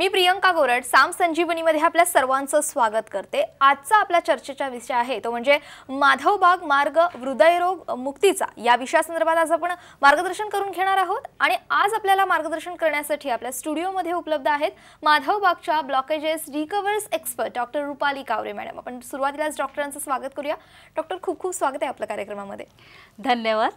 मी प्रियंका गोरड साम संजीवनीमध्ये आपल्या सर्वांचं स्वागत करते। आजचा आपल्या चर्चेचा विषय आहे तो म्हणजे माधवबाग मार्ग हृदयरोग मुक्तीचा। या विषयासंदर्भात आज आपण मार्गदर्शन करून घेणार आहोत आणि आज आपल्याला मार्गदर्शन करण्यासाठी आपल्या स्टुडिओमध्ये उपलब्ध आहेत माधवबागच्या ब्लॉकेजेस रिकव्हर्स एक्सपर्ट डॉक्टर रुपाली कावरे मॅडम। आपण सुरुवातीलाच डॉक्टरांचं स्वागत करूया। डॉक्टर खूप खूप स्वागत आहे आपल्या कार्यक्रमामध्ये। धन्यवाद।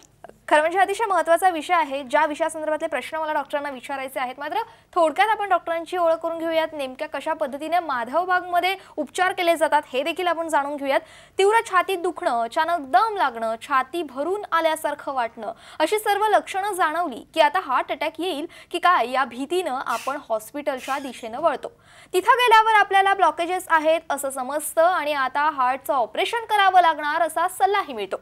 खरं म्हणजे अतिशय महत्त्वाचा विषय आहे। ज्या विषयासंदर्भातले प्रश्न मला डॉक्टरांना विचारायचे आहेत, मात्र थोडक्यात आपण डॉक्टरांची ओळख करून घेऊयात। नेमक्या कशा पद्धतीने माधवबागमध्ये उपचार केले जातात हे देखील आपण जाणून घेऊयात। तीव्र छातीत दुखणं, अचानक दम लागणं, छाती भरून आल्यासारखं वाटणं, अशी सर्व लक्षणं जाणवली की आता हार्ट अटॅक येईल की काय या भीतीनं आपण हॉस्पिटलच्या दिशेने वळतो। तिथे गेल्यावर आपल्याला ब्लॉकेजेस आहेत असं समजतं आणि आता हार्टचं ऑपरेशन करावं लागणार असा सल्लाही मिळतो।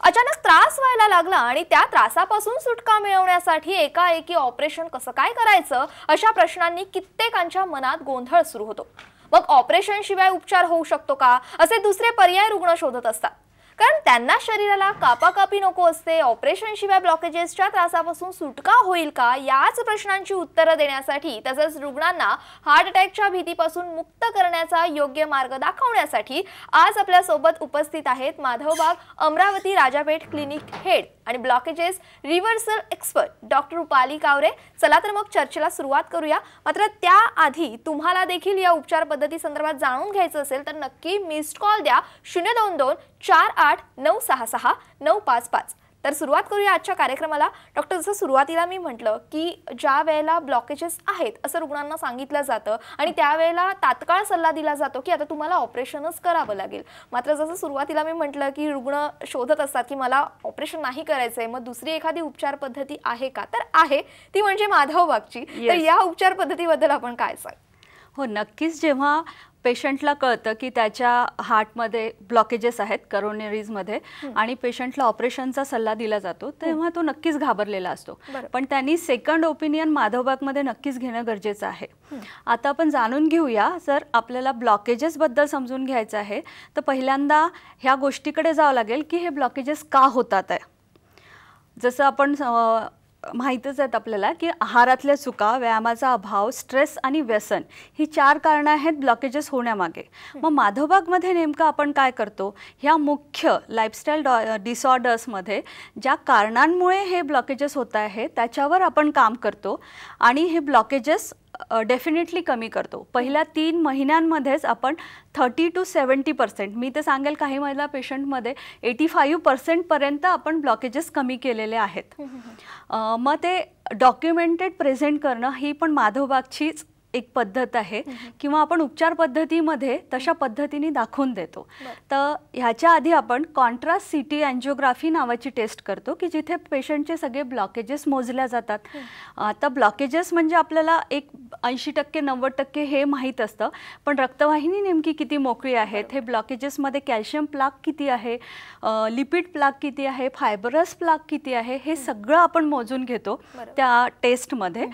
अचानक त्रास व्हायला लागला आणि त्या त्रासापासून सुटका मिळवण्यासाठी एकाएकी ऑपरेशन कसं काय करायचं अशा प्रश्नांनी कित्येकांच्या मनात गोंधळ सुरू होतो। मग ऑपरेशन शिवाय उपचार होऊ शकतो का असे दुसरे पर्याय रुग्ण शोधत असतात, कारण त्यांना शरीराला कापाकापी नको असते। ऑपरेशन शिवाय ब्लॉकेजेसच्या त्रासापासून सुटका होईल का याच प्रश्नांची उत्तरं देण्यासाठी तसंच रुग्णांना हार्ट अटॅकच्या भीतीपासून मुक्त करण्याचा योग्य मार्ग दाखवण्यासाठी आज आपल्या सोबत उपस्थित आहेत माधवबाग अमरावती राजापेठ क्लिनिक हेड आणि blockages reversal expert doctor Rupali कावरे। चला तर मग चर्चेला सुरुवात करूया। मात्र त्याआधी तुम्हाला देखील या उपचार पद्धती संदर्भात जाणून घ्यायचं असेल तर नक्की मिस्ड कॉल द्या 022 48 966 955। तर सुरुवात करूया आजच्या कार्यक्रमाला। डॉक्टर, जसं सुरुवातीला मी म्हटलं की ज्या वेळेला ब्लॉकेजेस आहेत असं रुग्णांना सांगितलं जातं आणि त्यावेळेला तात्काळ सल्ला दिला जातो की आता तुम्हाला ऑपरेशनच करावं लागेल। मात्र जसं सुरुवातीला मी म्हटलं की रुग्ण शोधत असतात की मला ऑपरेशन नाही करायचंय, मग दुसरी एखादी उपचार पद्धती आहे का? तर आहे, ती म्हणजे माधवबागची। तर या उपचार पद्धतीबद्दल आपण काय सांग? हो, नक्कीच। जेव्हा पेशंटला कळतं की त्याच्या हार्टमध्ये ब्लॉकेजेस आहेत करोनरीजमध्ये आणि पेशंटला ऑपरेशनचा सल्ला दिला जातो तेव्हा तो नक्कीच घाबरलेला असतो। पण त्यांनी सेकंड ओपिनियन माधवबागमध्ये नक्कीच घेणं गरजेचं आहे। आता आपण जाणून घेऊया, जर आपल्याला ब्लॉकेजेसबद्दल समजून घ्यायचं आहे तर पहिल्यांदा ह्या गोष्टीकडे जावं लागेल की हे ब्लॉकेजेस का होतात आहे। जसं आपण माहितच आहेत आपल्याला की आहारातल्या चुका, व्यायामाचा अभाव, स्ट्रेस आणि व्यसन ही 4 कारणं आहेत ब्लॉकेजेस होण्यामागे। मग माधवबागमध्ये नेमकं आपण काय करतो, ह्या मुख्य लाईफस्टाईल डिसऑर्डर्समध्ये ज्या कारणांमुळे हे ब्लॉकेजेस होत आहे त्याच्यावर आपण काम करतो आणि हे ब्लॉकेजेस डेफिनेटली कमी करतो। पहिल्या 3 महिन्यांमध्येच आपण 30 to 70%, मी तर सांगेल काही महिला पेशंटमध्ये 85% पर्यंत आपण ब्लॉकेजेस कमी केलेले आहेत। मग ते डॉक्युमेंटेड प्रेझेंट करणं ही पण माधवबागचीच एक पद्धत आहे किंवा आपण उपचार पद्धतीमध्ये तशा पद्धतीने दाखवून देतो। तर ह्याच्या आधी आपण कॉन्ट्रास्ट सीटी एंजिओग्राफी नावाची टेस्ट करतो की जिथे पेशंटचे सगळे ब्लॉकेजेस मोजल्या जातात। आता ब्लॉकेजेस म्हणजे आपल्याला एक 80% 90% हे माहीत असतं, पण रक्तवाहिनी नेमकी किती मोकळी आहेत, हे ब्लॉकेजेसमध्ये कॅल्शियम प्लाक किती आहे, लिपिड प्लाक किती आहे, फायबरस प्लाक किती आहे, हे सगळं आपण मोजून घेतो त्या टेस्टमध्ये।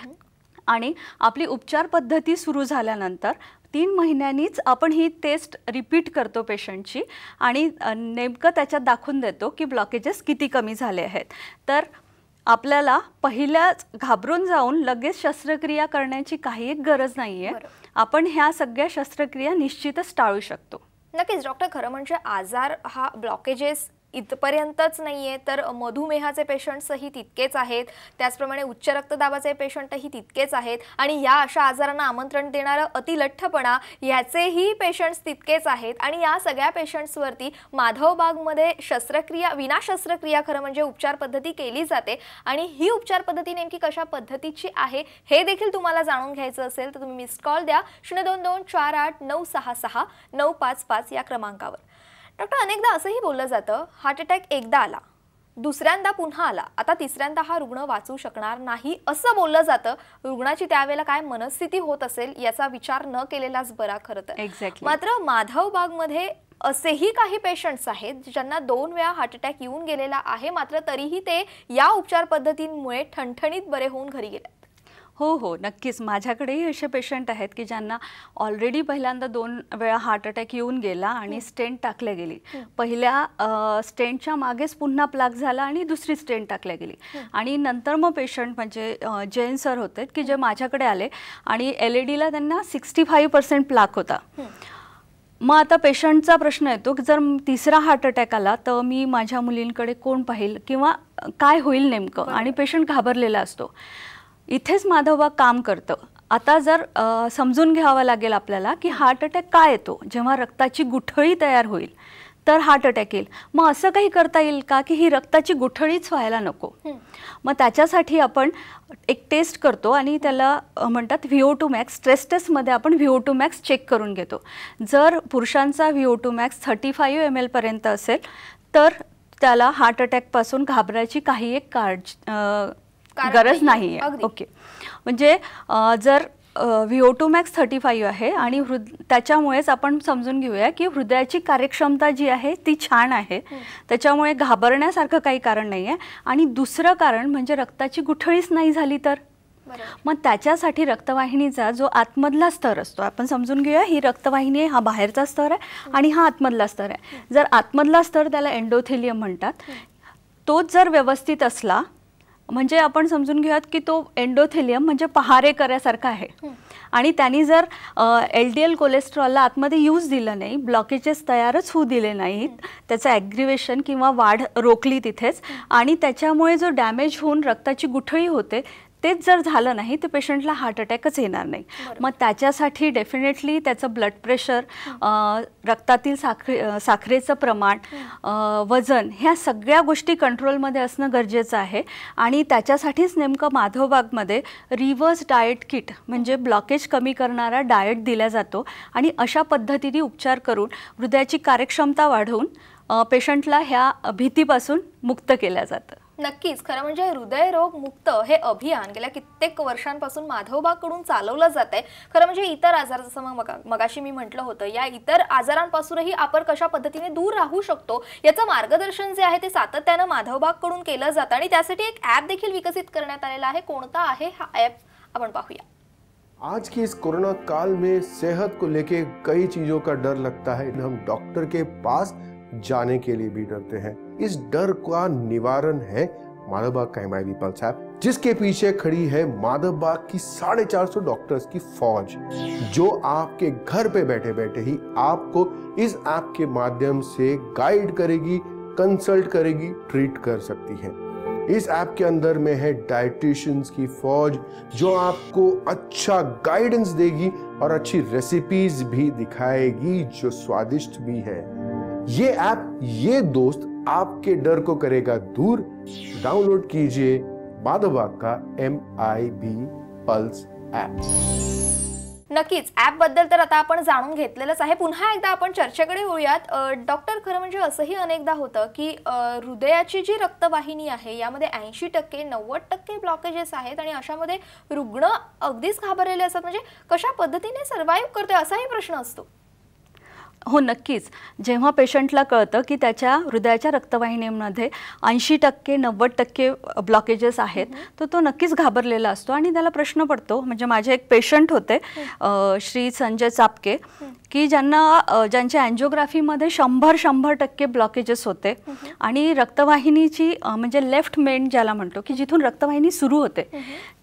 आणि आपली उपचार पद्धती सुरू झाल्यानंतर 3 महिन्यांनीच आपण ही टेस्ट रिपीट करतो पेशंटची आणि नेमकं त्याच्यात दाखवून देतो की ब्लॉकेजेस किती कमी झाले आहेत। तर आपल्याला पहिल्याच घाबरून जाऊन लगेच शस्त्रक्रिया करण्याची काही एक गरज नाही आहे। आपण ह्या सगळ्या शस्त्रक्रिया निश्चितच टाळू शकतो। नक्कीच डॉक्टर, खरं म्हणजे आजार हा ब्लॉकेजेस इथपर्यंतच नाहीये तर मधुमेहाचे पेशंट्सही तितकेच आहेत, त्याचप्रमाणे उच्च रक्तदाबाचे पेशंटही तितकेच आहेत आणि या अशा आजारांना आमंत्रण देणारं अतिलठ्ठपणा याचेही पेशंट्स तितकेच आहेत। आणि या सगळ्या पेशंट्सवरती माधवबागमध्ये शस्त्रक्रिया विना शस्त्रक्रिया खरं म्हणजे उपचार पद्धती केली जाते आणि ही उपचार पद्धती नेमकी कशा पद्धतीची आहे हे देखील तुम्हाला जाणून घ्यायचं असेल तर तुम्ही मिस्ड कॉल द्या 022 48 966 955 या क्रमांकावर। डॉक्टर, अनेकदा असंही बोललं जातं हार्ट अटॅक एकदा आला, दुसऱ्यांदा पुन्हा आला, आता तिसऱ्यांदा हा रुग्ण वाचू शकणार नाही असं बोललं जातं। रुग्णाची त्यावेळेला काय मनस्थिती होत असेल याचा विचार न केलेलाच बरा खरं तर। एक्झॅक्टली। मात्र माधवबागमध्ये असेही काही पेशंट्स आहेत ज्यांना 2 वेळा हार्ट अटॅक येऊन गेलेला आहे, मात्र तरीही ते या उपचार पद्धतींमुळे ठणठणीत बरे होऊन घरी गेले। हो हो, नक्कीच. माझ्याकडेही असे पेशंट आहेत की ज्यांना ऑलरेडी पहिल्यांदा 2 वेळा हार्ट अटॅक येऊन गेला आणि स्टेंट टाकल्या गेली. पहिल्या स्टेंटच्या मागेच पुन्हा प्लाक झाला आणि दुसरी स्टेंट टाकल्या गेली. आणि नंतर मग पेशंट म्हणजे जैन सर होते की जे माझ्याकडे आले आणि LADला त्यांना 65% प्लाक होता. मग आता पेशंटचा प्रश्न येतो की जर तिसरा हार्ट अटॅक आला तर मी माझ्या मुलींकडे कोण पाहिल किंवा काय होईल नेमकं, आणि पेशंट घाबरलेला असतो. इथेच माधवबाग काम करतं. आता जर समजून घ्यावं लागेल आपल्याला की हार्ट अटॅक का येतो. जेव्हा रक्ताची गुठळी तयार होईल तर हार्ट अटॅक येईल. मग असं काही करता येईल का की ही रक्ताची गुठळीच व्हायला नको. मग त्याच्यासाठी आपण एक टेस्ट करतो आणि त्याला म्हणतात VO2 max. स्ट्रेस टेस्टमध्ये आपण VO2 max चेक करून घेतो. जर पुरुषांचा VO2 max 35 ml पर्यंत असेल तर त्याला हार्ट अटॅकपासून घाबरायची काही एक गरज नाही आहे. ओके, म्हणजे जर VO2 max 35 आहे आणि त्याच्यामुळेच आपण समजून घेऊया की हृदयाची कार्यक्षमता जी आहे ती छान आहे, त्याच्यामुळे घाबरण्यासारखं काही कारण नाही आहे. आणि दुसरं कारण म्हणजे रक्ताची गुठळीच नाही झाली तर मग त्याच्यासाठी रक्तवाहिनीचा जो आतमधला स्तर असतो, आपण समजून घेऊया ही रक्तवाहिनी हा बाहेरचा स्तर आहे आणि हा आतमधला स्तर आहे. जर आतमधला स्तर त्याला एंडोथेलियम म्हणतात, तोच जर व्यवस्थित असला म्हणजे आपण समजून घेऊयात की तो एंडोथेलियम म्हणजे पहारेकऱ्यासारखा आहे आणि त्यांनी जर LDL कोलेस्ट्रॉलला आतमध्ये यूज दिलं नाही, ब्लॉकेजेस तयारच होऊ दिले नाहीत, त्याचं ॲग्रिवेशन किंवा वाढ रोखली तिथेच आणि त्याच्यामुळे जो डॅमेज होऊन रक्ताची गुठळी होते तेच जर झालं नाही तर पेशंटला हार्ट अटॅकच येणार नाही. मग त्याच्यासाठी डेफिनेटली त्याचं ब्लड प्रेशर, रक्तातील साखरेचं प्रमाण, वजन, ह्या सगळ्या गोष्टी कंट्रोलमध्ये असणं गरजेचं आहे. आणि त्याच्यासाठीच नेमकं माधवबागमध्ये रिव्हर्स डाएट किट म्हणजे ब्लॉकेज कमी करणारा डाएट दिला जातो आणि अशा पद्धतीने उपचार करून हृदयाची कार्यक्षमता वाढवून पेशंटला ह्या भीतीपासून मुक्त केलं जातं. नक्कीच, खरं म्हणजे हृदयरोग मुक्त हे अभियान गेल्या कित्येक वर्षांपासून माधवबागकडून चालवलं जात आहे. खरं म्हणजे इतर आजार, जसं मगाशी मी म्हटलं होतं, या इतर आजारांपासूनही आपण कशा पद्धतीने दूर राहू शकतो याचं मार्गदर्शन जे आहे ते सातत्यानं माधवबागकडून केलं जातं आणि त्यासाठी एक ॲप देखील विकसित करण्यात आलेला आहे. कोणता आहे हा ॲप आपण पाहूया. आज की इस कोरोना काल में सेहत को लेके कई चीजों का डर लगता है. हम डॉक्टर के पास जाने के लिए भी डरते हैं. इस डर का निवारण है माधवबाग का हिमायती पल्स ऐप, जिसके पीछे खड़ी है माधवबाग की 450 डॉक्टर्स की फौज, जो आपके घर पे बैठे बैठे ही आपको इस ऐप के माध्यम से गाइड करेगी, कंसल्ट करेगी, ट्रीट कर सकती है. इस ऐप के अंदर में है डाइटिशियंस की फौज, जो आपको अच्छा गाइडेंस देगी और अच्छी रेसिपीज भी दिखाएगी जो स्वादिष्ट भी है. ये ऐप, ये दोस्त आपके डर को करेगा दूर. डाउनलोड कीजिए माधवबाग का MIB पल्स ऐप. नक्कीच, ॲप बद्दल तर आता आपण जाणून घेतलेलंच आहे. पुन्हा एकदा आपण चर्चेकडे वळूयात. डॉक्टर, खरं म्हणजे असंही अनेकदा होतं की हृदयाची जी रक्तवाहिनी आहे यामध्ये 80% 90% ब्लॉकेजेस आहेत आणि अशामध्ये रुग्ण अगदीच घाबरलेले असतात. म्हणजे कशा पद्धतीने सर्व्हाइव्ह करतोय असाही प्रश्न असतो. हो, नक्कीच. जेव्हा पेशंटला कळतं की त्याच्या हृदयाच्या रक्तवाहिनीमध्ये 80% 90% ब्लॉकेजेस आहेत तर तो नक्कीच घाबरलेला असतो आणि त्याला प्रश्न पडतो. म्हणजे माझे एक पेशंट होते श्री संजय चापके की ज्यांच्या अँजिओग्राफीमध्ये 100% ब्लॉकेजेस होते आणि रक्तवाहिनीची म्हणजे लेफ्ट मेन ज्याला म्हणतो की जिथून रक्तवाहिनी सुरू होते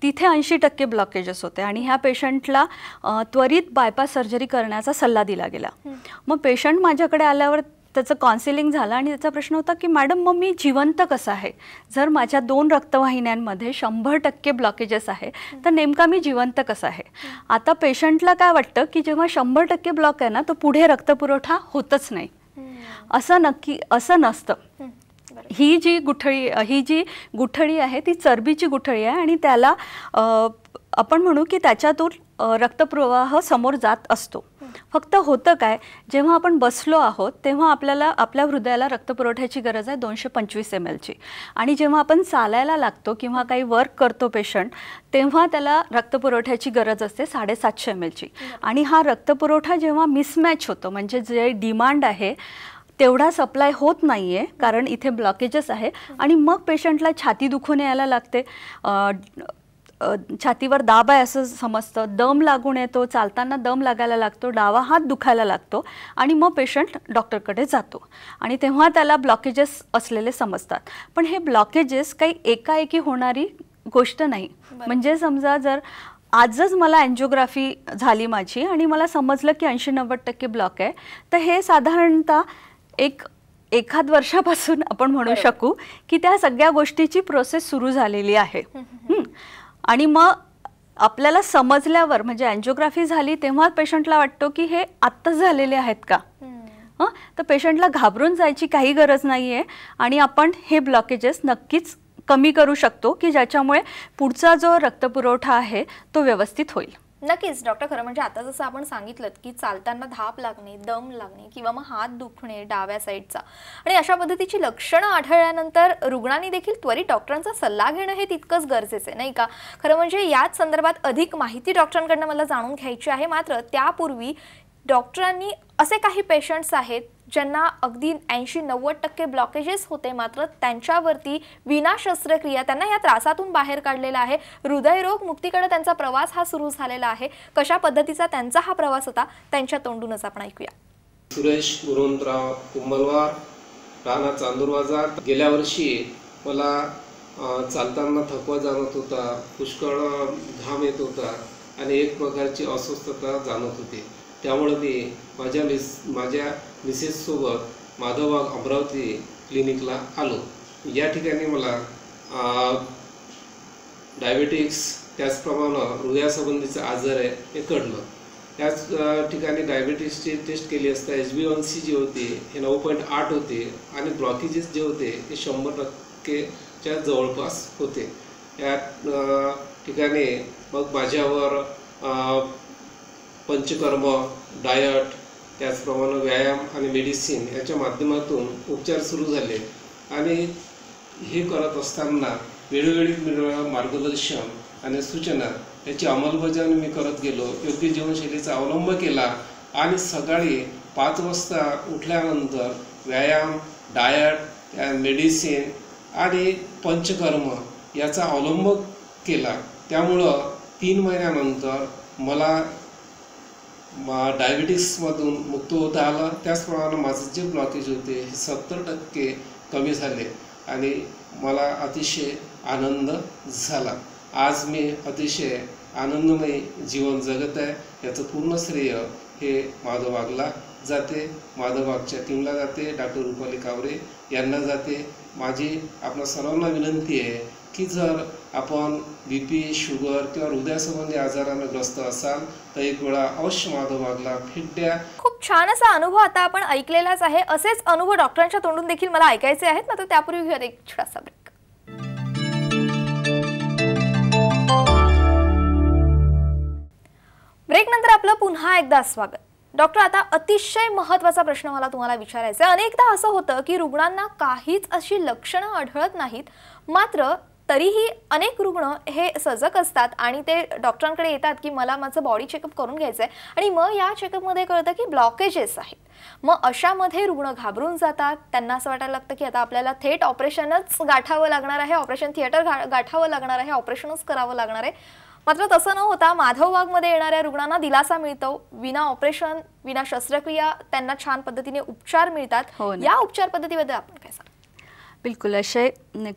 तिथे 80% ब्लॉकेजेस होते आणि ह्या पेशंटला त्वरित बायपास सर्जरी करण्याचा सल्ला दिला गेला. मग पेशंट माझ्याकडे आल्यावर त्याचं काउन्सिलिंग झालं आणि त्याचा प्रश्न होता की मॅडम, मग मी जिवंत कसं आहे? जर माझ्या 2 रक्तवाहिन्यांमध्ये 100% ब्लॉकेजेस आहे तर नेमका मी जिवंत कसं आहे? आता पेशंटला काय वाटतं की जेव्हा 100% ब्लॉक आहे ना तर पुढे रक्तपुरवठा होतच नाही. असं नसतं. ही जी गुठळी आहे ती चरबीची गुठळी आहे आणि त्याला आपण म्हणू की त्याच्यातून रक्तप्रवाह समोर जात असतो. फक्त होतं काय, जेव्हा आपण बसलो आहोत तेव्हा आपल्याला आपल्या हृदयाला रक्तपुरवठ्याची गरज आहे 225 ml ची आणि जेव्हा आपण चालायला लागतो किंवा काही वर्क करतो पेशंट तेव्हा त्याला रक्तपुरवठ्याची गरज असते 750 ml ची. आणि हा रक्तपुरवठा जेव्हा मिसमॅच होतो म्हणजे जे डिमांड आहे तेवढा सप्लाय होत नाहीये कारण इथे ब्लॉकेजेस आहे आणि मग पेशंटला छाती दुखून यायला लागते, छातीवर दाब आहे असं समजतं, दम लागून येतो, चालताना दम लागायला लागतो, डावा हात दुखायला लागतो आणि मग पेशंट डॉक्टरकडे जातो आणि तेव्हा त्याला ब्लॉकेजेस असलेले समजतात. पण हे ब्लॉकेजेस काही एकाएकी होणारी गोष्ट नाही. म्हणजे समजा जर आजच मला अँजिओग्राफी झाली माझी आणि मला समजलं की 80-90% ब्लॉक आहे, तर हे साधारणतः एखाद वर्षापासून आपण म्हणू शकू की त्या सगळ्या गोष्टीची प्रोसेस सुरू झालेली आहे. आणि मग आपल्याला समजल्यावर म्हणजे अँजिओग्राफी झाली तेव्हा पेशंटला वाटतो की हे आत्ताच झालेले आहेत का. तर पेशंटला घाबरून जायची काही गरज नाही आहे आणि आपण हे ब्लॉकेजेस नक्कीच कमी करू शकतो की ज्याच्यामुळे पुढचा जो रक्तपुरवठा आहे तो व्यवस्थित होईल. नक्कीच डॉक्टर. खरं म्हणजे आता जसं आपण सांगितलं की चालताना धाप लागणे, दम लागणे किंवा मग हात दुखणे डाव्या साईडचा आणि अशा पद्धतीची लक्षणं आढळल्यानंतर रुग्णांनी देखील त्वरित डॉक्टरांचा सल्ला घेणं हे तितकंच गरजेचं आहे, नाही का? खरं म्हणजे याच संदर्भात अधिक माहिती डॉक्टरांकडनं मला जाणून घ्यायची आहे. मात्र त्यापूर्वी डॉक्टरांनी असे काही पेशंट्स आहेत ज्यांना अगदी 80-90% ब्लॉकेजेस होते, मात्र त्यांच्यावरती विना शस्त्रक्रिया त्यांना या त्रासातून बाहेर काढलेला आहे. हृदयरोग मुक्तीकडे त्यांचा प्रवास हा सुरू झालेला आहे. कशा पद्धतीचा त्यांचा हा प्रवास होता त्यांच्या तोंडूनच आपण ऐकूया. सुरेश गुरुवंतराव कुंभलवार, राणा चांदूरबाजार. गेल्या वर्षी मला चालताना थकवा जाणवत होता, पुष्कळ घाम येत होता आणि एक प्रकारची अस्वस्थता जाणवत होती. त्यामुळे मी माझ्या मिसेससोबत माधवबाग अमरावती क्लिनिकला आलो. या ठिकाणी मला डायबेटिक्स त्याचप्रमाणे हृदयासंबंधीचा आजार आहे हे कळलं. त्याच ठिकाणी डायबेटिक्सची टेस्ट केली असता HbA1c जी होती हे 9.8 होते आणि ब्लॉकेजेस जे होते हे 100%च्या जवळपास होते. या ठिकाणी मग माझ्यावर पंचकर्म, डायट, त्याचप्रमाणे व्यायाम आणि मेडिसिन याच्या माध्यमातून उपचार सुरू झाले आणि हे करत असताना वेळोवेळी मिळणारं मार्गदर्शन आणि सूचना याची अंमलबजावणी मी करत गेलो. योग्य जीवनशैलीचा अवलंब केला आणि सकाळी 5 वाजता उठल्यानंतर व्यायाम, डायट, मेडिसिन आणि पंचकर्म याचा अवलंब केला. त्यामुळं 3 महिन्यानंतर मला डायबिटीसमधून मुक्त होता आलं. त्याचप्रमाणे माझे जे ब्लॉकेज होते हे 70% कमी झाले आणि मला अतिशय आनंद झाला. आज मी अतिशय आनंदमय जीवन जगत आहे. याचं पूर्ण श्रेय हे माधवबागला जाते, माधवबागच्या टीमला जाते, डॉक्टर रुपाली कावरे यांना जाते. माझी आपल्या सर्वांना विनंती आहे की जर आपण BP, शुगर किंवा हृदयासंबंधी आजाराने ग्रस्त असाल तर एक वेळा अवश्य माधवबागला भेट द्या. खूप छान असा अनुभव आता आपण ऐकलेलाच आहे. असेच अनुभव डॉक्टरांच्या तोंडून देखील मला ऐकायचे आहेत. मात्र त्यापूर्वी घेऊया एक छोटासा ब्रेक. ब्रेक नंतर आपलं पुन्हा एकदा स्वागत. डॉक्टर, आता अतिशय महत्त्वाचा प्रश्न मला तुम्हाला विचारायचा आहे. अनेकदा असं होतं की रुग्णांना काहीच अशी लक्षणं आढळत नाहीत, मात्र तरीही अनेक रुग्ण हे सजग असतात आणि ते डॉक्टरांकडे येतात की मला माझं बॉडी चेकअप करून घ्यायचं आहे आणि मग या चेकअपमध्ये कळतं की ब्लॉकेजेस आहेत. मग अशामध्ये रुग्ण घाबरून जातात. त्यांना असं वाटायला लागतं की आता आपल्याला थेट ऑपरेशनच गाठावं लागणार आहे, ऑपरेशन थिएटर गाठावं लागणार आहे, ऑपरेशनच करावं लागणार आहे. मात्र तसं न होता माधवबागमध्ये येणाऱ्या रुग्णांना दिलासा मिळतो. विना ऑपरेशन, विना शस्त्रक्रिया त्यांना छान पद्धतीने उपचार मिळतात. या उपचार पद्धतीबद्दल आपण काय सांगा? बिलकुल. असे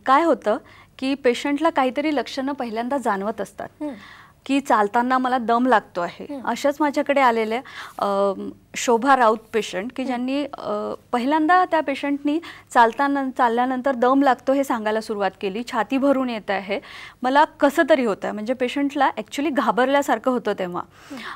काय होतं की पेशंटला काहीतरी लक्षणं पहिल्यांदा जाणवत असतात की चालताना मला दम लागतो आहे. अशाच माझ्याकडे आलेल्या शोभा राऊत पेशंट की ज्यांनी पहिल्यांदा त्या पेशंटनी चालल्यानंतर दम लागतो हे सांगायला सुरुवात केली. छाती भरून येत आहे, मला कसं तरी होतं आहे. म्हणजे पेशंटला ॲक्च्युली घाबरल्यासारखं होतं तेव्हा.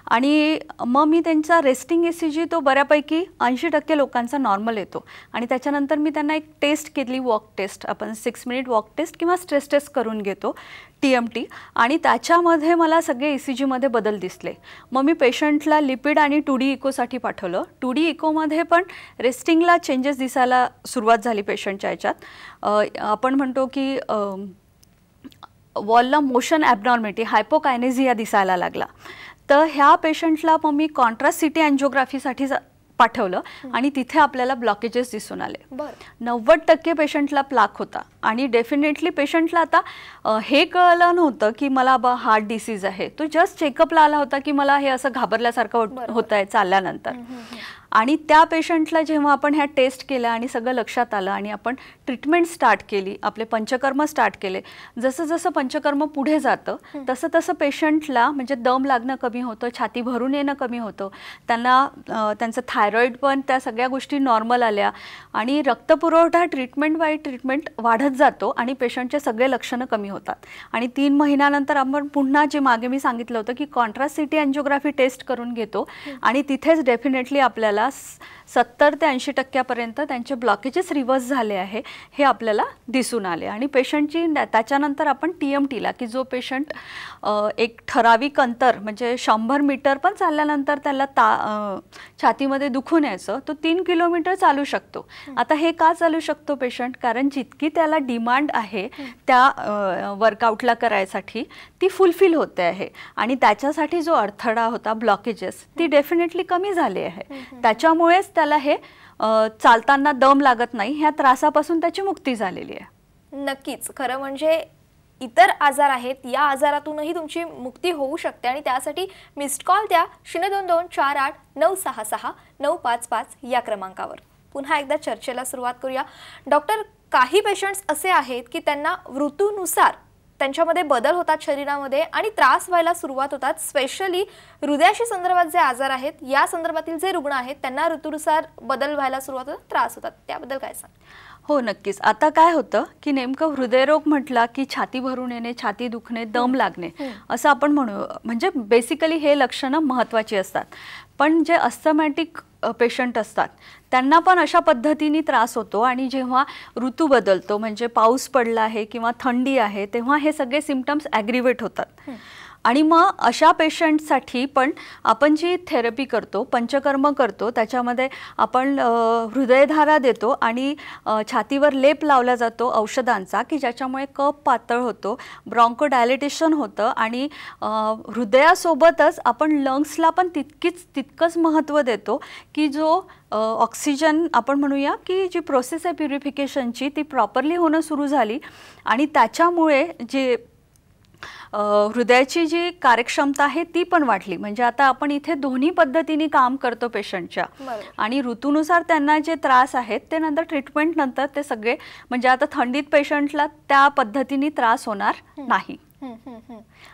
आणि मग मी त्यांचा रेस्टिंग ECG तो बऱ्यापैकी 80% लोकांचा नॉर्मल येतो आणि त्याच्यानंतर मी त्यांना एक टेस्ट केली, वॉक टेस्ट. आपण 6 मिनिट वॉक टेस्ट किंवा स्ट्रेस टेस्ट करून घेतो, TMT, आणि त्याच्यामध्ये मला सगळे ECGमध्ये बदल दिसले. मग मी पेशंटला लिपिड आणि 2D इकोसाठी पाठवलं. 2D इकोमध्ये पण रेस्टिंगला चेंजेस दिसायला सुरुवात झाली पेशंटच्या याच्यात. आपण म्हणतो की वॉलला मोशन ॲबनॉर्मिटी, हायपोकायनेझिया दिसायला लागला. तर ह्या पेशंटला मग मी कॉन्ट्रास्ट CT अँजिओग्राफीसाठी पाठवलं आणि तिथे आपल्याला ब्लॉकेजेस दिसून आले. बरं. 90% पेशंटला प्लाक होता आणि डेफिनेटली पेशंटला आता हे कळलं नव्हतं की मला हार्ट डिसीज आहे. तो जस्ट चेकअपला आला होता की मला हे असं घाबरल्यासारखं होत आहे चालल्यानंतर. आणि त्या पेशंटला जेव्हा आपण ह्या टेस्ट केल्या आणि सगळं लक्षात आलं आणि आपण ट्रीटमेंट स्टार्ट केली, आपले पंचकर्म स्टार्ट केले, जसं जसं पंचकर्म पुढे जातं तसं तसं पेशंटला म्हणजे दम लागणं कमी होतं, छाती भरून येणं कमी होतं, त्यांना त्यांचं थायरॉईड पण त्या सगळ्या गोष्टी नॉर्मल आल्या आणि रक्तपुरवठा ट्रीटमेंट बाय ट्रीटमेंट वाढत जातो आणि पेशंटचे सगळे लक्षणं कमी होतात. आणि 3 महिन्यानंतर आपण पुन्हा जे मागे मी सांगितलं होतं की कॉन्ट्रास्ट सिटी अँजिओग्राफी टेस्ट करून घेतो आणि तिथेच डेफिनेटली आपल्याला 70 ते 80% त्यांचे ब्लॉकेजेस रिव्हर्स झाले आहे हे आपल्याला दिसून आले. आणि पेशंटची त्याच्यानंतर आपण TMTला की जो पेशंट एक ठराविक अंतर म्हणजे 100 मीटर पण चालल्यानंतर त्याला छातीमध्ये दुखून यायचं, तो 3 किलोमीटर चालू शकतो. आता हे का चालू शकतो पेशंट? कारण जितकी त्याला डिमांड आहे त्या वर्कआउटला करायसाठी ती फुलफिल होते आहे आणि त्याच्यासाठी जो अडथळा होता ब्लॉकेजेस ती डेफिनेटली कमी झाली आहे. त्याच्यामुळेच त्याला हे चालताना दम लागत नाही, ह्या त्रासापासून त्याची मुक्ती झालेली आहे. नक्कीच. खरं म्हणजे इतर आजार आहेत, या आजारातूनही तुमची मुक्ती होऊ शकते आणि त्यासाठी मिस्ड कॉल द्या 02248966955 या क्रमांकावर. पुन्हा एकदा चर्चेला सुरुवात करूया. डॉक्टर, काही पेशंट्स असे आहेत की त्यांना ऋतूनुसार त्यांच्यामध्ये बदल होतात शरीरामध्ये आणि त्रास व्हायला सुरुवात होतात. स्पेशली हृदयाशी संदर्भात जे आजार आहेत या संदर्भातील जे रुग्ण आहेत त्यांना ऋतूनुसार बदल व्हायला सुरुवात होतात, त्रास होतात, त्याबद्दल काय सांग? हो नक्कीच. आता काय होतं की नेमकं हृदयरोग म्हटला की छाती भरून येणे, छाती दुखणे, दम लागणे असं आपण म्हणू, म्हणजे बेसिकली हे लक्षणं महत्त्वाची असतात. पण जे अस्थमॅटिक पेशंट असतात त्यांना पण अशा पद्धतीने त्रास होतो आणि जेव्हा ऋतू बदलतो म्हणजे पाऊस पडला आहे किंवा थंडी आहे तेव्हा हे सगळे सिम्पटम्स ॲग्रिवेट होतात. आणि मग अशा पेशंटसाठी पण आपण जी थेरपी करतो, पंचकर्म करतो, त्याच्यामध्ये आपण हृदयधारा देतो आणि छातीवर लेप लावला जातो औषधांचा की ज्याच्यामुळे कफ पातळ होतो, ब्रॉन्कोडायलेटेशन होतं आणि हृदयासोबतच आपण लंग्सला पण तितकंच महत्त्व देतो की जो ऑक्सिजन आपण म्हणूया की जी प्रोसेस आहे प्युरिफिकेशनची ती प्रॉपरली होणं सुरू झाली आणि त्याच्यामुळे जे हृदयाची जी कार्यक्षमता आहे ती पण वाढली. म्हणजे आता आपण इथे दोन्ही पद्धतीने काम करतो पेशंटच्या आणि ऋतूनुसार त्यांना जे त्रास आहेत ते नंतर ट्रीटमेंट नंतर ते सगळे म्हणजे आता थंडीत पेशंटला त्या पद्धतीने त्रास होणार नाही.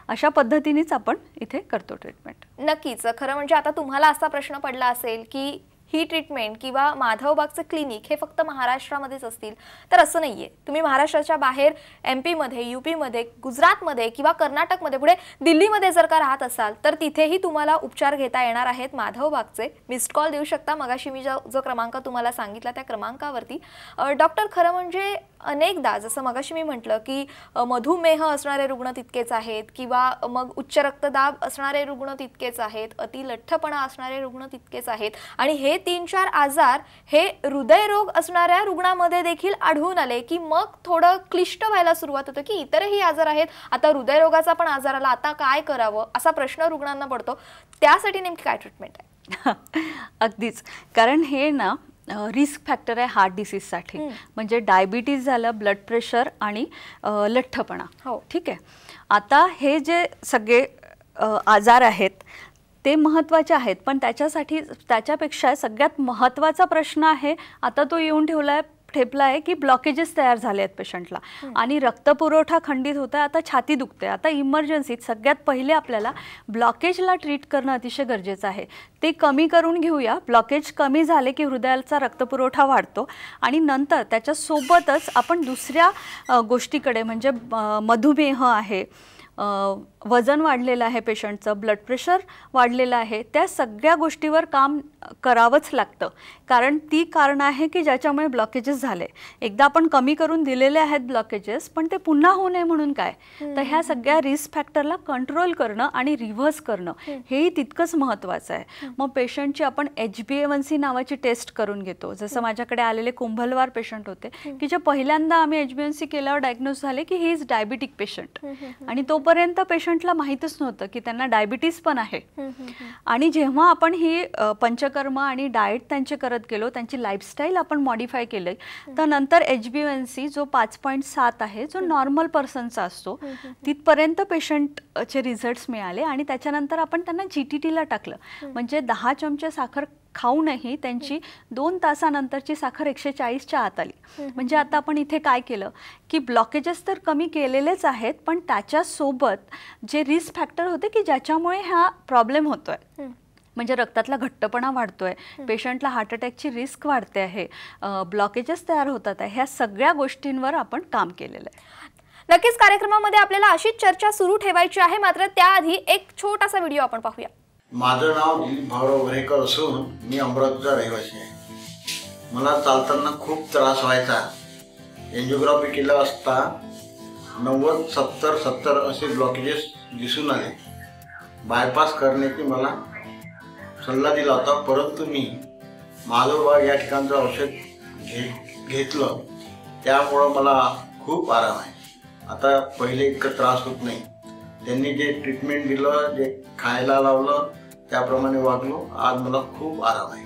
अशा पद्धतीनेच आपण इथे करतो ट्रीटमेंट. नक्कीच. खरं म्हणजे आता तुम्हाला असा प्रश्न पडला असेल की ही ट्रीटमेंट किंवा माधवबागचं क्लिनिक हे फक्त महाराष्ट्रामध्येच असतील, तर असं नाहीये. तुम्ही महाराष्ट्राच्या बाहेर MP मध्ये, UP मध्ये, गुजरातमध्ये किंवा कर्नाटकमध्ये, पुढे दिल्लीमध्ये जर का राहत असाल तर तिथेही तुम्हाला उपचार घेता येणार आहेत माधवबागचे. मिस्ड कॉल देऊ शकता मगाशी मी जो क्रमांक तुम्हाला सांगितला त्या क्रमांकावरती. डॉक्टर, खरं म्हणजे अनेकदा जसं मगाशी मी म्हटलं की मधुमेह असणारे रुग्ण तितकेच आहेत किंवा मग उच्च रक्तदाब असणारे रुग्ण तितकेच आहेत, अतिलठ्ठपणा असणारे रुग्ण तितकेच आहेत आणि हे 3-4 आजार हे हृदयरोग असणाऱ्या रुग्णामध्ये देखील आढळून आले की मग थोडं क्लिष्ट व्हायला सुरुवात होतं की इतरही आजार आहेत, आता हृदयरोगाचा पण आजार आला, आता काय करावं असा प्रश्न रुग्णांना पडतो. त्यासाठी नेमकी काय ट्रीटमेंट आहे? अगदीच. कारण हे ना रिस्क फॅक्टर आहे हार्ट डिसीजसाठी. म्हणजे डायबिटीज झालं, ब्लड प्रेशर आणि लठ्ठपणा. हो, ठीक आहे. आता हे जे सगळे आजार आहेत ते महत्त्वाचे आहेत, पण त्याच्यापेक्षा सगळ्यात महत्त्वाचा प्रश्न आहे आता तो येऊन ठेपला आहे की ब्लॉकेजेस तयार झाले आहेत पेशंटला आणि रक्तपुरवठा खंडित होता, आता छाती दुखते. आता इमर्जन्सीत सगळ्यात पहिले आपल्याला ब्लॉकेजला ट्रीट करणं अतिशय गरजेचं आहे. ते कमी करून घेऊया. ब्लॉकेज कमी झाले की हृदयाचा रक्तपुरवठा वाढतो आणि नंतर त्याच्यासोबतच आपण दुसऱ्या गोष्टीकडे म्हणजे मधुमेह आहे, वजन वाढलेलं आहे पेशंटचं, ब्लड प्रेशर वाढलेलं आहे, त्या सगळ्या गोष्टीवर काम करावंच लागतं. कारण ती कारण आहे की ज्याच्यामुळे ब्लॉकेजेस झाले. एकदा आपण कमी करून दिलेले आहेत ब्लॉकेजेस, पण ते पुन्हा होऊ नये म्हणून काय, तर ह्या सगळ्या रिस्क फॅक्टरला कंट्रोल करणं आणि रिव्हर्स करणं हेही तितकंच महत्त्वाचं आहे. मग पेशंटची आपण HbA1c नावाची टेस्ट करून घेतो. जसं माझ्याकडे आलेले कुंभलवार पेशंट होते की जे पहिल्यांदा आम्ही HbA1c केल्यावर डायग्नोज झाले की ही इज डायबिटिक पेशंट आणि तोपर्यंत पेशंट पेशंटला माहीतच नव्हतं की त्यांना डायबिटीज पण आहे. आणि जेव्हा आपण ही पंचकर्म आणि डाएट त्यांचे करत गेलो, त्यांची लाईफस्टाईल आपण मॉडिफाय केली, तर नंतर HbA1c जो 5.7 आहे, जो नॉर्मल पर्सनचा असतो, तिथपर्यंत पेशंटचे रिझल्ट्स मिळाले. आणि त्याच्यानंतर आपण त्यांना GTTला टाकलं, म्हणजे 10 चमचे साखर खाऊनही त्यांची 2 तासानंतरची साखर 140च्या आत आली. म्हणजे आता आपण इथे काय केलं की ब्लॉकेजेस तर कमी केलेलेच आहेत, पण त्याच्यासोबत जे रिस्क फॅक्टर होते की ज्याच्यामुळे हा प्रॉब्लेम होतोय, म्हणजे रक्तातला घट्टपणा वाढतोय, पेशंटला हार्ट अटॅकची रिस्क वाढते आहे, ब्लॉकेजेस तयार होतात आहे, ह्या सगळ्या गोष्टींवर आपण काम केलेलं आहे. नक्कीच कार्यक्रमामध्ये आपल्याला अशीच चर्चा सुरू ठेवायची आहे, मात्र त्याआधी एक छोटासा व्हिडिओ आपण पाहूया. माझं नाव दिलीप भाऊराव वरेकर असून मी अमरावतीचा रहिवासी आहे. मला चालताना खूप त्रास व्हायचा. एंजिओग्राफी केलं असता 90, 70, 70 असे ब्लॉकेजेस दिसून आले. बायपास करण्याची मला सल्ला दिला होता, परंतु मी माधवबाग या ठिकाणचं औषध घेतलं, त्यामुळं मला खूप आराम आहे. आता पहिले इतकं त्रास होत नाही. त्यांनी जे ट्रीटमेंट दिलं, जे खायला लावलं, त्याप्रमाणे वागलो. आज मला खूप आराम आहे.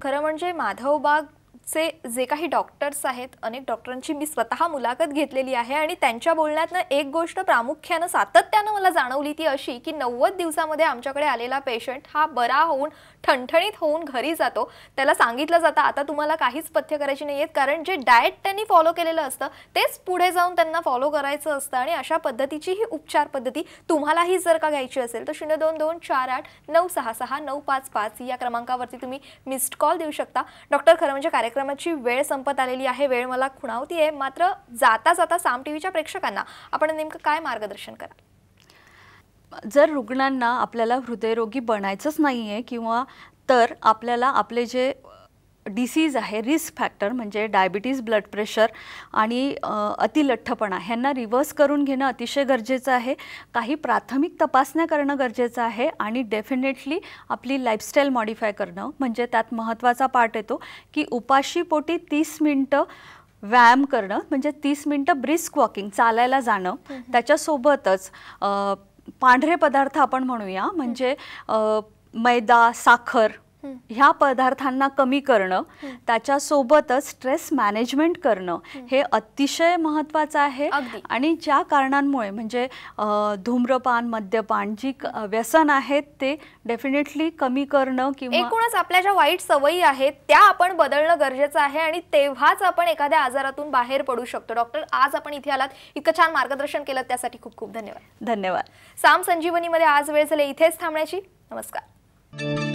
खरं म्हणजे माधवबागचे जे काही डॉक्टर्स आहेत, अनेक डॉक्टरांची मी स्वतः मुलाखत घेतलेली आहे आणि त्यांच्या बोलण्यातनं एक गोष्ट प्रामुख्यानं सातत्यानं मला जाणवली, ती अशी की 90 दिवसामध्ये आमच्याकडे आलेला पेशंट हा बरा होऊन ठणठणीत होऊन घरी जातो. त्याला सांगितलं जातं आता तुम्हाला काहीच पथ्य करायची नाही आहेत, कारण जे डाएट त्यांनी फॉलो केलेलं असतं तेच पुढे जाऊन त्यांना फॉलो करायचं असतं. आणि अशा पद्धतीची ही उपचार पद्धती तुम्हालाही जर का घ्यायची असेल तर 022489669555 या क्रमांकावरती तुम्ही मिस्ड कॉल देऊ शकता. डॉक्टर, खरं म्हणजे कार्यक्रमाची वेळ संपत आलेली आहे, वेळ मला खुणावतीये, मात्र जाता जाता साम टीव्हीच्या प्रेक्षकांना आपण नेमकं काय मार्गदर्शन कराल? जर रुग्णांना आपल्याला हृदयरोगी बनायचंच नाही आहे, किंवा तर आपल्याला आपले जे डिसीज आहे, रिस्क फॅक्टर म्हणजे डायबिटीज, ब्लड प्रेशर आणि अतिलठ्ठपणा, ह्यांना रिव्हर्स करून घेणं अतिशय गरजेचं आहे. काही प्राथमिक तपासण्या करणं गरजेचं आहे आणि डेफिनेटली आपली लाईफस्टाईल मॉडिफाय करणं, म्हणजे त्यात महत्त्वाचा पार्ट येतो की उपाशीपोटी 30 मिनटं व्यायाम करणं, म्हणजे 30 मिनटं ब्रिस्क वॉकिंग, चालायला जाणं. त्याच्यासोबतच पांढरे पदार्थ आपण म्हणूया, म्हणजे मैदा, साखर ह्या पदार्थांना कमी करणं, त्याच्यासोबतच स्ट्रेस मॅनेजमेंट करणं हे अतिशय महत्त्वाचं आहे. आणि ज्या कारणांमुळे म्हणजे धूम्रपान, मद्यपान, जी व्यसन आहेत ते डेफिनेटली कमी करणं, किंवा एकूणच आपल्या ज्या वाईट सवयी आहेत त्या आपण बदलणं गरजेचं आहे आणि तेव्हाच आपण एखाद्या आजारातून बाहेर पडू शकतो. डॉक्टर, आज आपण इथे आलात, इतकं छान मार्गदर्शन केलं त्यासाठी खूप खूप धन्यवाद. धन्यवाद. साम संजीवनीमध्ये आज वेळ झाली इथेच थांबण्याची. नमस्कार.